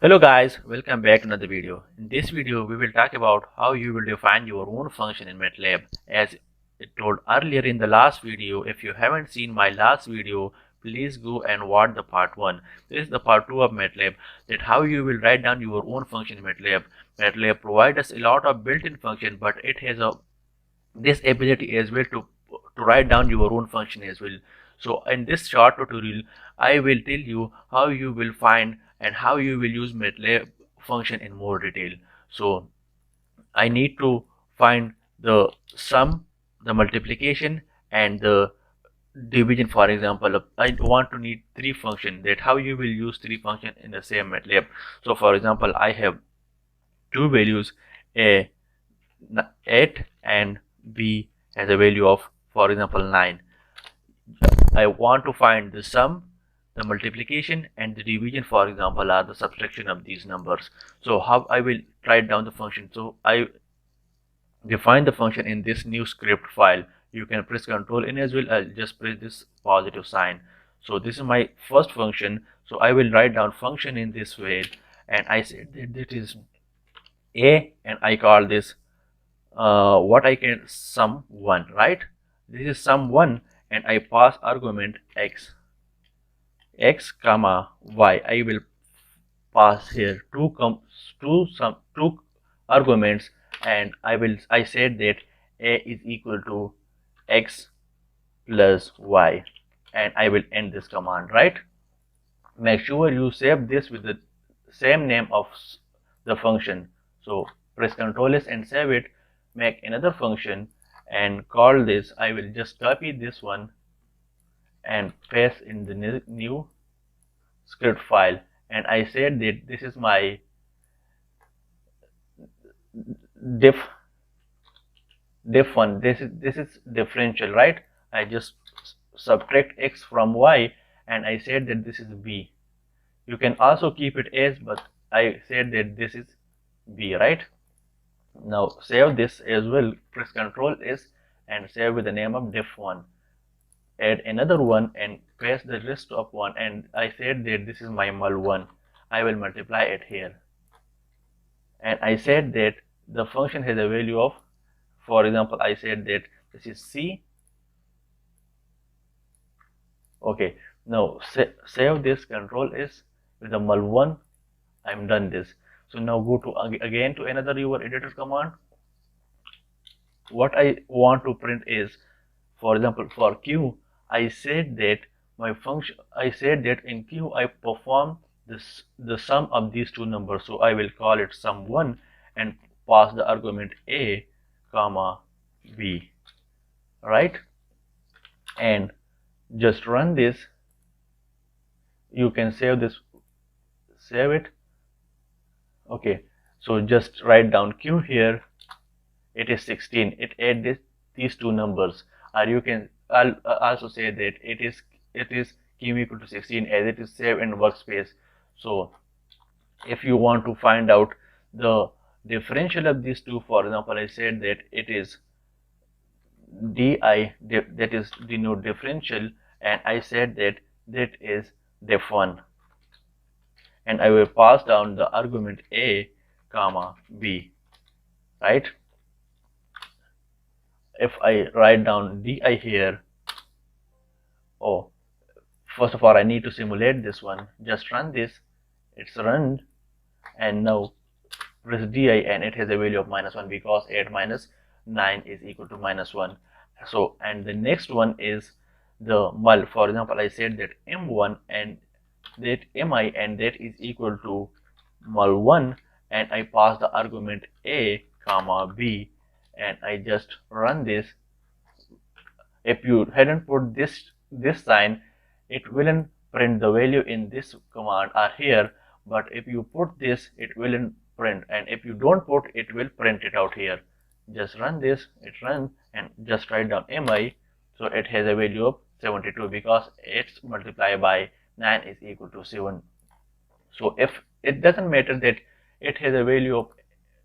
Hello guys, welcome back to another video. In this video, we will talk about how you will define your own function in MATLAB. As it told earlier in the last video, if you haven't seen my last video, please go and watch the part 1. This is the part 2 of MATLAB, that how you will write down your own function in MATLAB. MATLAB provides us a lot of built-in function, but it has this ability as well to write down your own function as well. So in this short tutorial, I will tell you how you will find and how you will use MATLAB function in more detail. So I need to find the sum, the multiplication, and the division. For example, I want to need three function. That how you will use three function in the same MATLAB. So for example, I have two values, a 8 and b has a value of, for example, 9. I want to find the sum, the multiplication, and the division, for example, are the subtraction of these numbers. So how I will write down the function? So I define the function in this new script file. You can press Ctrl N as well. I'll just press this positive sign. So this is my first function. So I will write down function in this way, and I said that it is a, and I call this what I can sum 1, right? This is sum 1, and I pass argument x comma y. I will pass here two arguments, and I said that a is equal to x plus y, and I will end this command, right? Make sure you save this with the same name of the function. So press Ctrl S and save it. Make another function and call this. I will just copy this one and paste in the new script file, and I said that this is my diff one. This is differential, right? I just subtract x from y, and I said that this is b. You can also keep it as, but I said that this is b, right? Now save this as well. Press Ctrl S and save with the name of diff1. Add another one and paste the rest of one, and I said that this is my mul1. I will multiply it here, and I said that the function has a value of, for example, I said that this is c. Okay, now save this, Ctrl S with the mul1. I'm done this. So now go to again to another your editor command. What I want to print is, for example, for q, I said that my function, I said that in q I perform this the sum of these two numbers. So I will call it sum1 and pass the argument a comma b, right? And just run this. You can save this, save it. Okay, so just write down q here. It is 16. It add these two numbers, or you can also say that it is q equal to 16, as it is saved in workspace. So if you want to find out the differential of these two, for example, I said that it is di, that is denote differential, and I said that that is diff1, and I will pass down the argument a comma b, right? If I write down di here, oh, first of all I need to simulate this one. Just run this. It's run, and now press di, and it has a value of -1, because 8 minus 9 is equal to -1. So, and the next one is the mul. For example, I said that m1 and that mi, and that is equal to mul1, and I pass the argument a comma b, and I just run this. If you hadn't put this sign, it wouldn't print the value in this command or here, but if you put this, it will print, and if you don't put, it will print it out here. Just run this. It runs, and just write down mi. So it has a value of 72, because 8 multiplied by 9 is equal to 7. So if it doesn't matter that it has a value of,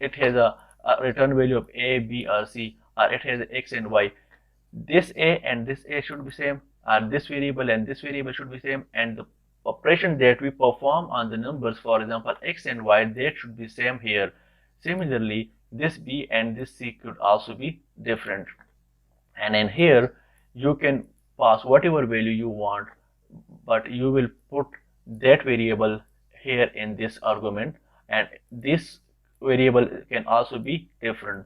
it has a return value of a, b, or c, or it has x and y, this a and this a should be same, or this variable and this variable should be same, and the operation that we perform on the numbers, for example x and y, that should be same here. Similarly, this b and this c could also be different. And in here you can pass whatever value you want, but you will put that variable here in this argument, and this variable can also be different.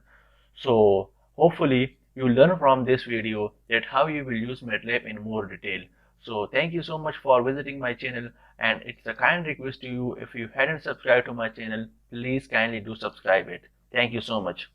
So hopefully you learn from this video that how you will use MATLAB in more detail. So thank you so much for visiting my channel, and it's a kind request to you, if you hadn't subscribed to my channel, please kindly do subscribe it. Thank you so much.